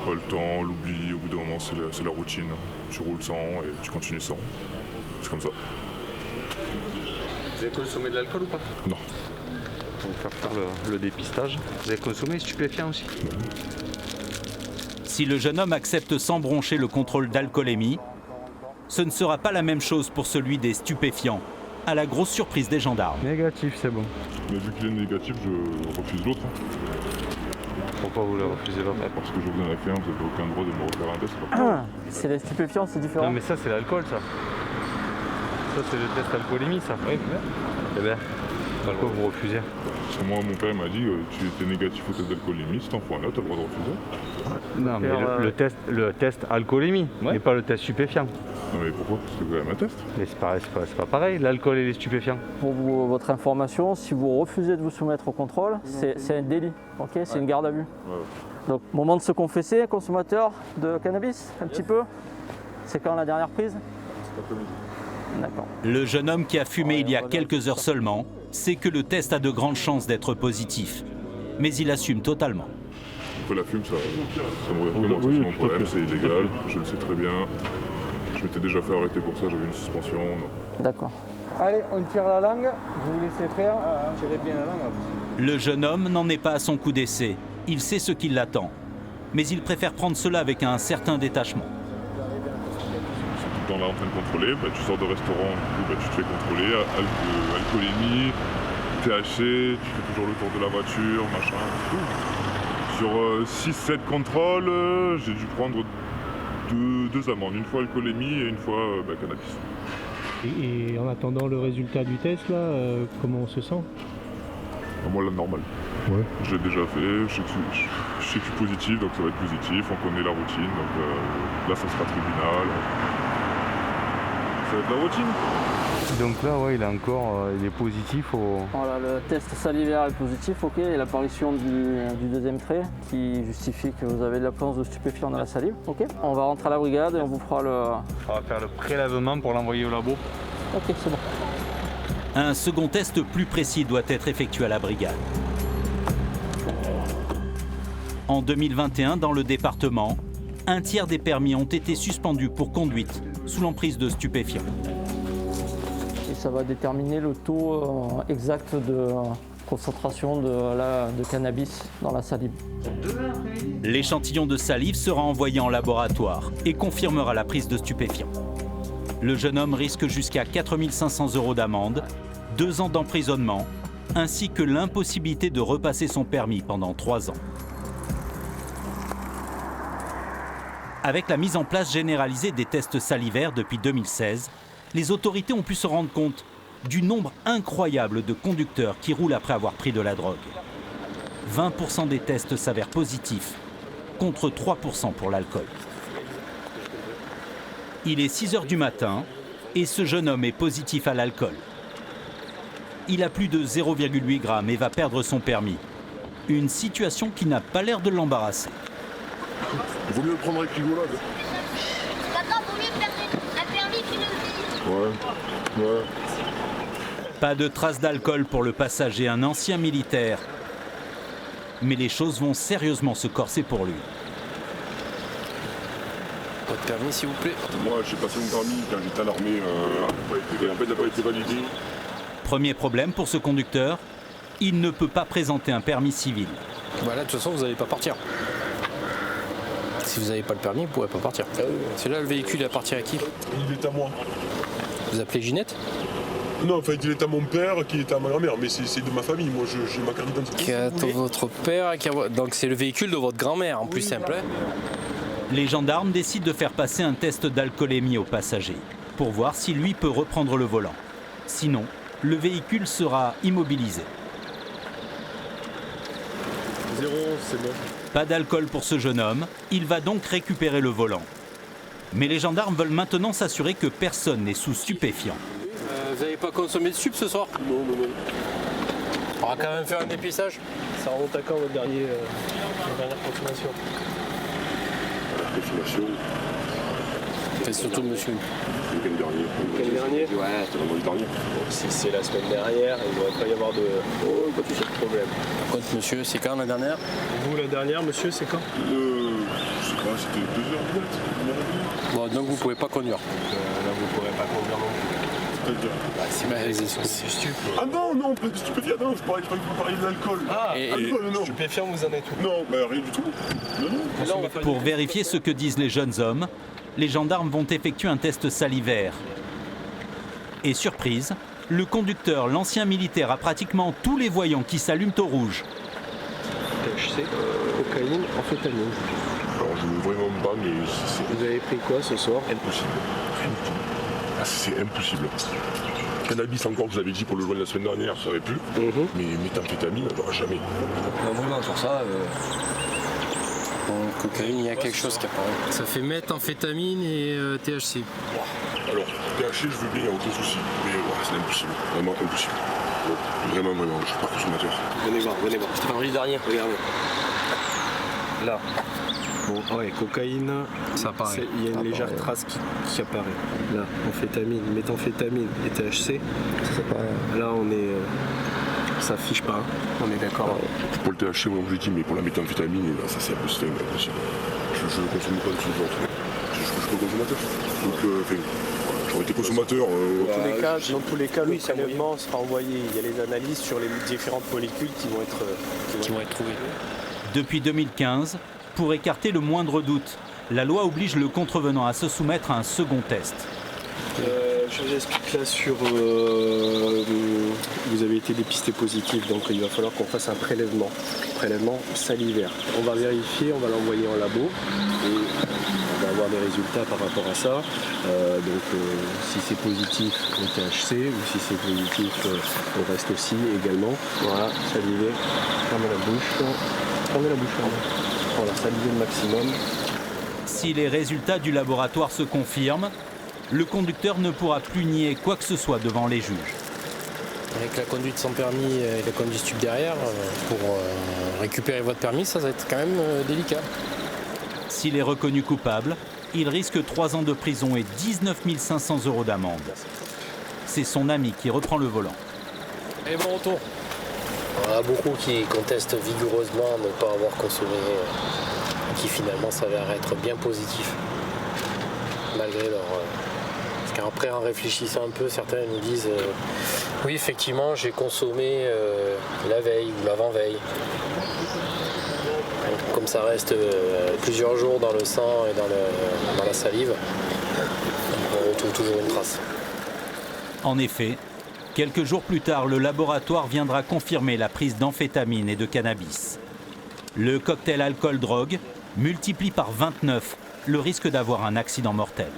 S10: Pas le temps, l'oubli, au bout d'un moment c'est la routine. Tu roules sans et tu continues sans. C'est comme ça.
S20: Vous avez consommé de l'alcool ou pas?
S10: Non.
S20: On va faire le dépistage. Vous avez consommé stupéfiant aussi?
S1: Si le jeune homme accepte sans broncher le contrôle d'alcoolémie, ce ne sera pas la même chose pour celui des stupéfiants, à la grosse surprise des gendarmes.
S20: Négatif, c'est bon.
S10: Mais vu qu'il est négatif, je refuse l'autre.
S20: Pourquoi vous le refusez l'autre?
S10: Parce que je vous en ai fait un, vous n'avez aucun droit de me refaire un test.
S18: C'est les stupéfiants, c'est différent.
S20: Non mais ça c'est l'alcool ça. Ça c'est le test alcoolémie ça. Oui. Eh bien, pourquoi vous refusez?
S10: Parce que moi mon père m'a dit tu étais négatif au test d'alcoolémie, si t'en fais un là, t'as le droit de refuser.
S20: Non mais le test alcoolémie, mais pas le test stupéfiant.
S10: Non mais pourquoi? Parce que vous avez un test.
S20: Mais c'est pas pareil, l'alcool et les stupéfiants.
S18: Pour votre information, si vous refusez de vous soumettre au contrôle, c'est un délit, ok? C'est une garde à vue.
S10: Ouais.
S18: Donc, moment de se confesser, consommateur de cannabis, un petit peu. C'est quand la dernière prise? D'accord.
S1: Le jeune homme qui a fumé il y a quelques heures seulement sait que le test a de grandes chances d'être positif. Mais il assume totalement.
S10: La fume, ça me représente mon problème, c'est illégal, je le sais très bien. Je m'étais déjà fait arrêter pour ça, j'avais une suspension.
S18: D'accord.
S4: Allez, on tire la langue, vous laissez faire, tirez bien la langue.
S1: Le jeune homme n'en est pas à son coup d'essai. Il sait ce qui l'attend. Mais il préfère prendre cela avec un certain détachement.
S10: Dans là en train de contrôler, tu sors de restaurant, du coup, tu te fais contrôler, alcoolémie, THC, tu fais toujours le tour de la voiture, machin, tout. Sur 6-7 contrôles, j'ai dû prendre deux amendes, une fois alcoolémie et une fois cannabis.
S5: Et en attendant le résultat du test, là, comment on se sent?
S10: Moi, la normale.
S5: Ouais.
S10: Je l'ai déjà fait, je sais que je suis positif, donc ça va être positif, on connaît la routine, donc là ça sera tribunal. Ça va être la routine.
S20: Donc là, ouais, il est positif au...
S18: Voilà, le test salivaire est positif, ok, et l'apparition du deuxième trait qui justifie que vous avez de la présence de stupéfiants dans la salive, ok. On va rentrer à la brigade et on vous fera le...
S20: On va faire le prélèvement pour l'envoyer au labo.
S18: Ok, c'est bon.
S1: Un second test plus précis doit être effectué à la brigade. En 2021, dans le département, un tiers des permis ont été suspendus pour conduite sous l'emprise de stupéfiants.
S18: Et ça va déterminer le taux exact de concentration de cannabis dans la salive.
S1: L'échantillon de salive sera envoyé en laboratoire et confirmera la prise de stupéfiants. Le jeune homme risque jusqu'à 4 500 € d'amende, 2 ans d'emprisonnement, ainsi que l'impossibilité de repasser son permis pendant 3 ans. Avec la mise en place généralisée des tests salivaires depuis 2016, les autorités ont pu se rendre compte du nombre incroyable de conducteurs qui roulent après avoir pris de la drogue. 20% des tests s'avèrent positifs, contre 3% pour l'alcool. Il est 6 h du matin et ce jeune homme est positif à l'alcool. Il a plus de 0,8 grammes et va perdre son permis. Une situation qui n'a pas l'air de l'embarrasser.
S10: Il vaut mieux le prendre avec rigolade.
S15: Maintenant, il vaut mieux perdre un permis qu'une vie.
S10: Ouais.
S1: Pas de traces d'alcool pour le passager, un ancien militaire. Mais les choses vont sérieusement se corser pour lui.
S20: Votre permis, s'il vous plaît.
S10: Moi, j'ai passé mon permis quand j'étais à l'armée. En fait, il n'a pas été validé.
S1: Premier problème pour ce conducteur, il ne peut pas présenter un permis civil.
S18: Bah là, de toute façon, vous n'allez pas partir.
S21: Si vous n'avez pas le permis, vous ne pourrez pas partir. C'est là le véhicule, il appartient à qui?
S22: Il est à moi.
S21: Vous appelez Ginette?
S22: Non, enfin, il est à mon père, qui est à ma grand-mère, mais c'est de ma famille. Moi, j'ai ma carte d'identité.
S21: Qui est à votre père, donc c'est le véhicule de votre grand-mère, en plus simple.
S1: Les gendarmes décident de faire passer un test d'alcoolémie au passager pour voir si lui peut reprendre le volant. Sinon, le véhicule sera immobilisé.
S22: 0, c'est bon.
S1: Pas d'alcool pour ce jeune homme, il va donc récupérer le volant. Mais les gendarmes veulent maintenant s'assurer que personne n'est sous stupéfiant.
S21: Vous n'avez pas consommé de sup ce soir?
S22: Non.
S21: On va quand même faire un dépistage.
S5: Ça remonte à quand votre dernière consommation?
S22: La consommation.
S21: C'est surtout monsieur.
S22: Le week-end dernier.
S5: Le week-end dernier?
S22: Ouais, c'était vraiment le dernier.
S5: Bon, si c'est la semaine dernière, il ne devrait pas y avoir de problème.
S21: Par contre, monsieur, c'est quand la dernière?
S5: Vous, la dernière, monsieur, c'est quand?
S22: Je sais pas, c'était 2 heures du mat.
S21: Bon, donc vous pouvez pas conduire.
S5: Là, vous ne pourrez pas conduire non plus.
S22: C'est stupide. Ah non, pas de stupéfiant, non, je parlais de l'alcool.
S5: Ah,
S22: alcool, non.
S5: Stupéfiant, vous en êtes où?
S22: Non, rien du tout. Non.
S1: Pour vérifier ce que disent les jeunes hommes, les gendarmes vont effectuer un test salivaire. Et surprise, le conducteur, l'ancien militaire, a pratiquement tous les voyants qui s'allument au rouge.
S5: THC, cocaïne, amphétamine.
S22: Alors je ne veux vraiment pas, mais
S5: Vous avez pris quoi ce soir?
S22: Impossible. Rien du tout. C'est impossible. Cannabis encore, je vous avais dit pour le joint de la semaine dernière, ça aurait pu. Mais méthamphétamine, jamais.
S21: Vraiment sur ça, en cocaïne, il y a quelque chose qui apparaît. Ça fait méthamphétamine et THC.
S22: Alors, THC, je veux bien, il n'y a aucun souci. Mais c'est impossible. Vraiment impossible. Vraiment, je ne suis pas consommateur.
S5: Venez voir.
S21: C'était vendredi dernier.
S5: Regardez. Là. Bon, ouais, cocaïne,
S21: ça apparaît.
S5: Il y a une légère trace qui apparaît. Là, amphétamine, méthamphétamine et THC. Là, on est. Ça affiche pas, on est d'accord.
S22: Pour le THC, moi je dis, mais pour la méthamphétamine, ça c'est impossible. Je ne consomme pas de ce genre. Je suis pas consommateur. Donc, j'aurais été consommateur.
S5: Dans tous les cas, le prélèvement sera envoyé. Il y a les analyses sur les différentes molécules qui vont être
S21: trouvées.
S1: Depuis 2015, pour écarter le moindre doute, la loi oblige le contrevenant à se soumettre à un second test.
S5: Je vous explique là sur... vous avez été dépisté positif, donc il va falloir qu'on fasse un prélèvement salivaire. On va vérifier, on va l'envoyer en labo et on va avoir des résultats par rapport à ça. Si c'est positif au THC ou si c'est positif au reste aussi également. Voilà, saliver, fermez la bouche. Voilà, saliver le maximum.
S1: Si les résultats du laboratoire se confirment, le conducteur ne pourra plus nier quoi que ce soit devant les juges.
S21: Avec la conduite sans permis et la conduite stup derrière, pour récupérer votre permis, ça va être quand même délicat.
S1: S'il est reconnu coupable, il risque 3 ans de prison et 19 500 € d'amende. C'est son ami qui reprend le volant.
S21: Et bon retour. On a beaucoup qui contestent vigoureusement ne pas avoir consommé, qui finalement s'avère être bien positif, malgré leur... Parce qu'après, en réfléchissant un peu, certains nous disent oui, effectivement, j'ai consommé la veille ou l'avant-veille. Comme ça reste plusieurs jours dans le sang et dans la salive, on retrouve toujours une trace.
S1: En effet, quelques jours plus tard, le laboratoire viendra confirmer la prise d'amphétamine et de cannabis. Le cocktail alcool-drogue multiplie par 29 le risque d'avoir un accident mortel.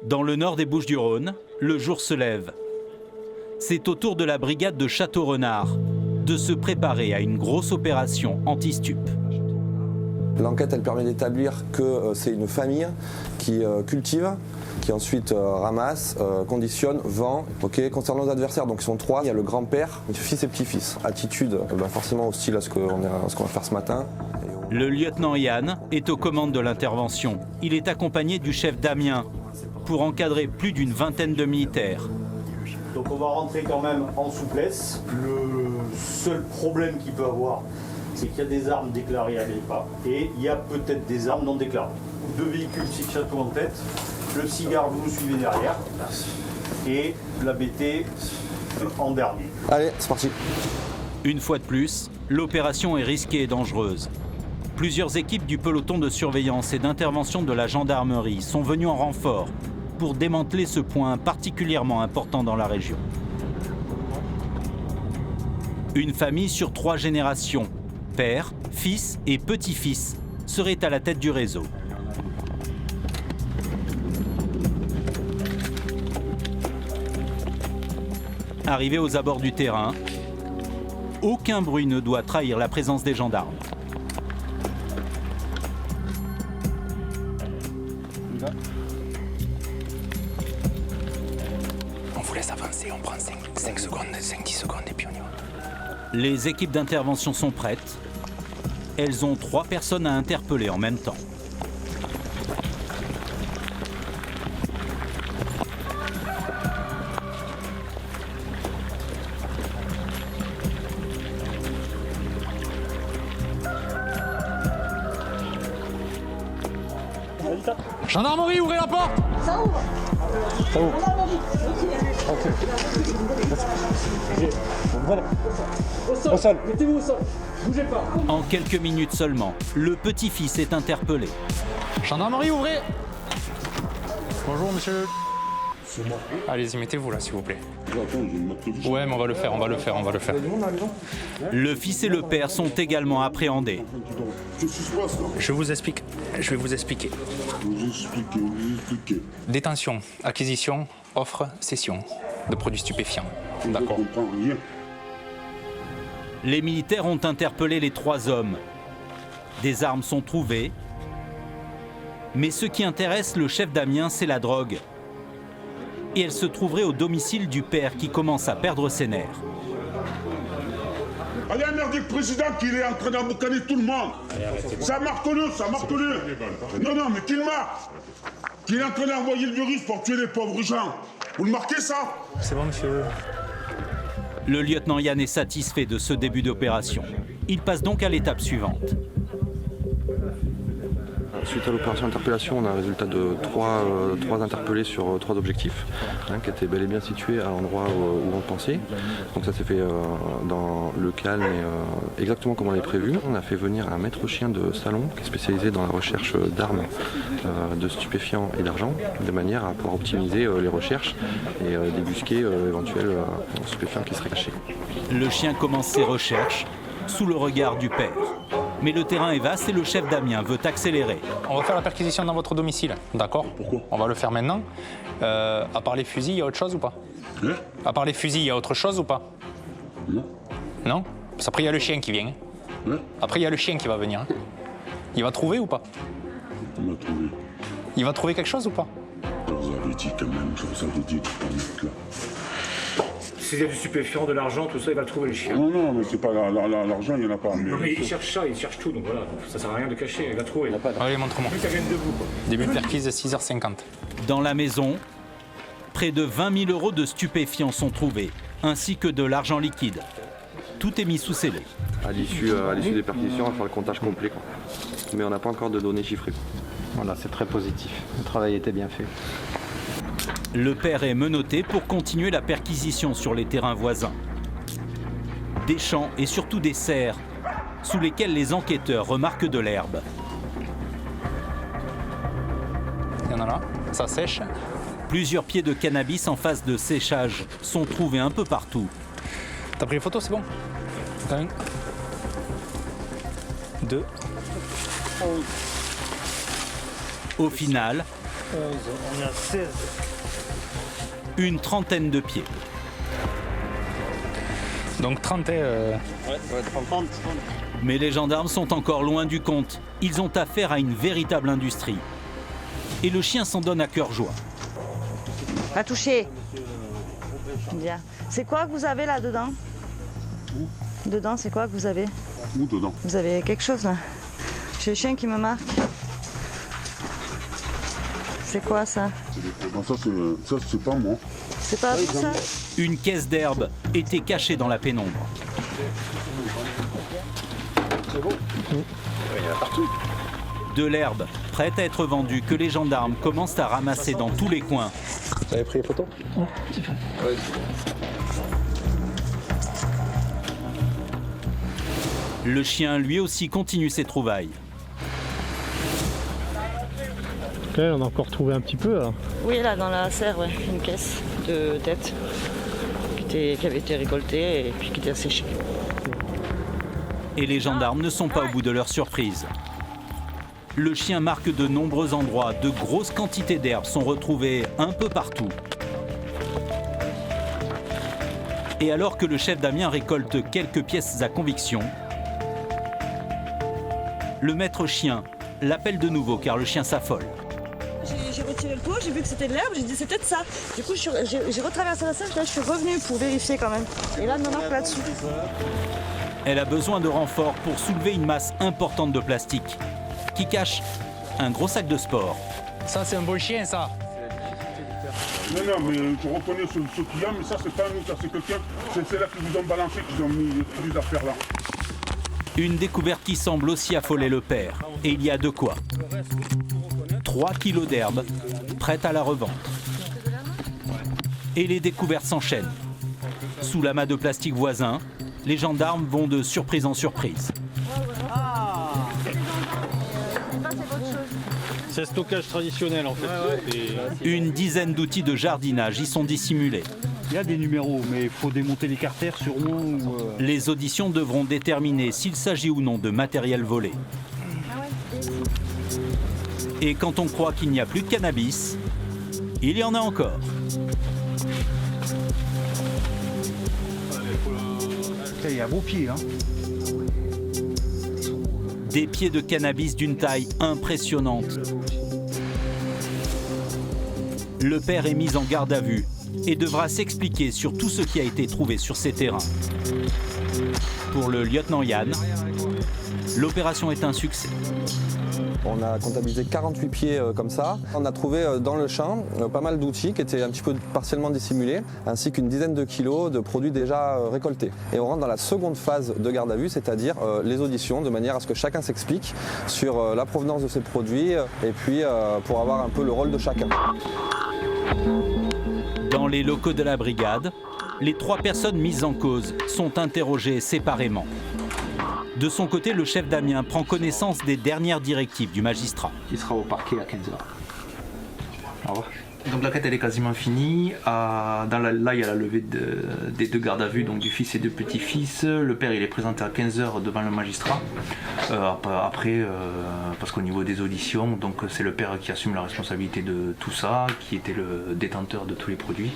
S1: Dans le nord des Bouches-du-Rhône, le jour se lève. C'est au tour de la brigade de Château-Renard de se préparer à une grosse opération anti-stup.
S23: L'enquête, elle permet d'établir que c'est une famille qui cultive, qui ensuite ramasse, conditionne, vend. Concernant les adversaires, donc ils sont 3, il y a le grand-père, fils et petit-fils. Attitude forcément hostile à ce qu'on va faire ce matin.
S1: Le lieutenant Yann est aux commandes de l'intervention. Il est accompagné du chef Damien pour encadrer plus d'une vingtaine de militaires.
S16: Donc on va rentrer quand même en souplesse. Le seul problème qu'il peut avoir, c'est qu'il y a des armes déclarées à l'EPA et il y a peut-être des armes non déclarées. 2 véhicules 6 châteaux en tête, le cigare vous nous suivez derrière et la BT en dernier.
S23: Allez, c'est parti.
S1: Une fois de plus, l'opération est risquée et dangereuse. Plusieurs équipes du peloton de surveillance et d'intervention de la gendarmerie sont venues en renfort pour démanteler ce point particulièrement important dans la région. Une famille sur 3 générations, père, fils et petit-fils, serait à la tête du réseau. Arrivé aux abords du terrain, aucun bruit ne doit trahir la présence des gendarmes.
S7: On vous laisse avancer, on prend 5 secondes, 5-10 secondes et puis on y va.
S1: Les équipes d'intervention sont prêtes. Elles ont 3 personnes à interpeller en même temps.
S7: Gendarmerie, ouvrez la porte!
S15: Ça ouvre.
S7: Ça ouvre.
S15: Voilà. Au sol. Mettez-vous au sol. Bougez pas.
S1: En quelques minutes seulement, le petit-fils est interpellé.
S7: Gendarmerie, ouvrez! Bonjour, monsieur. Allez-y, mettez-vous là, s'il vous plaît. Ouais, mais on va le faire.
S1: Le fils et le père sont également appréhendés.
S7: Je vais vous expliquer. Détention, acquisition, offre, cession de produits stupéfiants. D'accord.
S1: Les militaires ont interpellé les 3 hommes. Des armes sont trouvées. Mais ce qui intéresse le chef d'Amiens, c'est la drogue. Et elle se trouverait au domicile du père qui commence à perdre ses nerfs.
S22: Allez, un merdique président qu'il est en train d'emboucaner tout le monde. Ça marque nous. Non, mais qu'il marque. Qu'il est en train d'envoyer le virus pour tuer les pauvres gens. Vous le marquez, ça?
S7: C'est bon, monsieur.
S1: Le lieutenant Yann est satisfait de ce début d'opération. Il passe donc à l'étape suivante.
S23: Suite à l'opération d'interpellation, on a un résultat de 3 interpellés sur 3 objectifs, qui étaient bel et bien situés à l'endroit où on pensait. Donc ça s'est fait dans le calme et exactement comme on l'avait prévu. On a fait venir un maître chien de salon qui est spécialisé dans la recherche d'armes, de stupéfiants et d'argent, de manière à pouvoir optimiser les recherches et débusquer éventuels stupéfiants qui seraient cachés.
S1: Le chien commence ses recherches sous le regard du père. Mais le terrain est vaste et le chef d'Amiens veut accélérer.
S7: On va faire la perquisition dans votre domicile, d'accord? Pourquoi? On va le faire maintenant. À part les fusils, il y a autre chose ou pas? À part les fusils, il y a autre chose ou pas?
S22: Non.
S7: Non? Parce qu'après, il y a le chien qui vient. Après, il y a le chien qui va venir. Il va trouver ou pas?
S22: Il va trouver.
S7: Il va trouver quelque chose ou pas?
S22: Je vous avais dit quand même, je vous avais dit de pas mettre là.
S8: S'il y a du stupéfiant, de l'argent, tout ça, il va le trouver, le chien.
S22: Non, mais c'est pas l'argent, il n'y en a pas.
S8: Non, mais il cherche ça, il cherche tout, donc voilà, ça sert à rien de cacher, il va trouver.
S7: Allez, montre-moi.
S8: Ça vient de vous, quoi.
S7: Début de perquise, 6h50.
S1: Dans la maison, près de 20 000 € de stupéfiants sont trouvés, ainsi que de l'argent liquide. Tout est mis sous scellé.
S23: À l'issue des perquisitions, on va faire le comptage complet, quoi. Mais on n'a pas encore de données chiffrées.
S9: Voilà, c'est très positif. Le travail était bien fait.
S1: Le père est menotté pour continuer la perquisition sur les terrains voisins. Des champs et surtout des serres, sous lesquels les enquêteurs remarquent de l'herbe.
S7: Il y en a là, ça sèche.
S1: Plusieurs pieds de cannabis en phase de séchage sont trouvés un peu partout.
S7: T'as pris les photos, c'est bon? 1, 2.
S1: Au final,
S8: On est à 16.
S1: une trentaine de pieds.
S7: Donc 30
S8: 30.
S1: Mais les gendarmes sont encore loin du compte. Ils ont affaire à une véritable industrie. Et le chien s'en donne à cœur joie.
S24: Pas touché. Bien. C'est quoi que vous avez là-dedans? Dedans, c'est quoi que vous avez?
S22: Où dedans?
S24: Vous avez quelque chose là? J'ai le chien qui me marque. C'est quoi ça?
S22: Ça, c'est pas moi.
S24: C'est pas tout ça?
S1: Une caisse d'herbe était cachée dans la pénombre.
S22: C'est bon?
S1: Il y en a partout. De l'herbe prête à être vendue que les gendarmes commencent à ramasser dans tous les coins.
S23: Vous avez pris les photos?
S1: Oui. Le chien, lui aussi, continue ses trouvailles.
S11: Okay, on a encore trouvé un petit peu là.
S24: Oui, là dans la serre, ouais, une caisse de tête qui avait été récoltée et puis qui était asséchée.
S1: Et les gendarmes ne sont pas au bout de leur surprise. Le chien marque de nombreux endroits, de grosses quantités d'herbes sont retrouvées un peu partout. Et alors que le chef d'Amiens récolte quelques pièces à conviction, le maître chien l'appelle de nouveau car le chien s'affole.
S24: J'ai retiré le pot, j'ai vu que c'était de l'herbe, j'ai dit c'est peut-être ça. Du coup j'ai retraversé la serre, là je suis revenue pour vérifier quand même. Et là non, là-dessous.
S1: Elle a besoin de renforts pour soulever une masse importante de plastique qui cache un gros sac de sport.
S7: Ça c'est un beau chien ça.
S22: Non, mais je reconnais ce qu'il y a, mais ça c'est pas nous, ça c'est quelqu'un, c'est là qui vous ont balancé, qui ont mis toutes les affaires là.
S1: Une découverte qui semble aussi affoler le père. Et il y a de quoi. 3 kilos d'herbe prête à la revente. Et les découvertes s'enchaînent. Sous l'amas de plastique voisin, les gendarmes vont de surprise en surprise.
S11: C'est un stockage traditionnel en fait.
S1: Une dizaine d'outils de jardinage y sont dissimulés.
S6: Il y a des numéros, mais il faut démonter les carters sûrement.
S1: Les auditions devront déterminer s'il s'agit ou non de matériel volé. Et quand on croit qu'il n'y a plus de cannabis, il y en a encore.
S6: Il y a beau pied, hein.
S1: Des pieds de cannabis d'une taille impressionnante. Le père est mis en garde à vue et devra s'expliquer sur tout ce qui a été trouvé sur ces terrains. Pour le lieutenant Yann, l'opération est un succès.
S23: On a comptabilisé 48 pieds comme ça. On a trouvé dans le champ pas mal d'outils qui étaient un petit peu partiellement dissimulés, ainsi qu'une dizaine de kilos de produits déjà récoltés. Et on rentre dans la seconde phase de garde à vue, c'est-à-dire les auditions, de manière à ce que chacun s'explique sur la provenance de ces produits et puis pour avoir un peu le rôle de chacun.
S1: Dans les locaux de la brigade, les 3 personnes mises en cause sont interrogées séparément. De son côté, le chef d'Amiens prend connaissance des dernières directives du magistrat.
S12: Il sera au parquet à 15h. Au revoir. Donc l'enquête elle est quasiment finie. Là il y a la levée des 2 gardes à vue, donc du fils et 2 petits-fils. Le père il est présenté à 15h devant le magistrat. Après, parce qu'au niveau des auditions, donc c'est le père qui assume la responsabilité de tout ça, qui était le détenteur de tous les produits.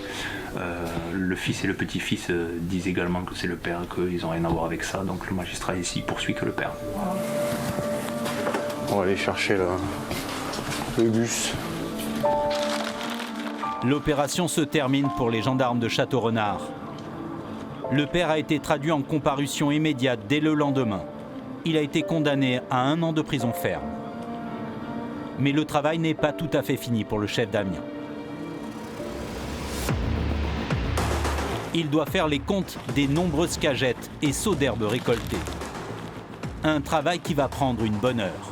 S12: Le fils et le petit-fils disent également que c'est le père, qu'ils n'ont rien à voir avec ça, donc le magistrat ici poursuit que le père. On va aller chercher le bus.
S1: L'opération se termine pour les gendarmes de Château-Renard. Le père a été traduit en comparution immédiate dès le lendemain. Il a été condamné à 1 an de prison ferme. Mais le travail n'est pas tout à fait fini pour le chef d'Amiens. Il doit faire les comptes des nombreuses cagettes et seaux d'herbe récoltés. Un travail qui va prendre une bonne heure.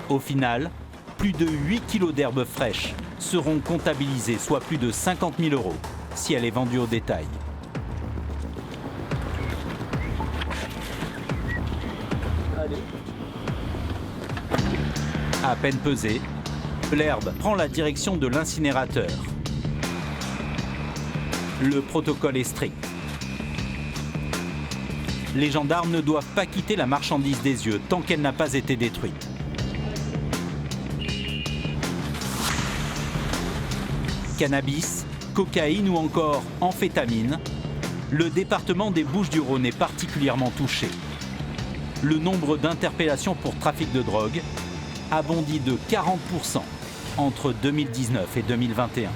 S1: Au final, plus de 8 kilos d'herbe fraîche seront comptabilisés, soit plus de 50 000 € si elle est vendue au détail. À peine pesée, l'herbe prend la direction de l'incinérateur. Le protocole est strict. Les gendarmes ne doivent pas quitter la marchandise des yeux tant qu'elle n'a pas été détruite. Cannabis, cocaïne ou encore amphétamine, le département des Bouches-du-Rhône est particulièrement touché. Le nombre d'interpellations pour trafic de drogue a bondi de 40% entre 2019 et 2021.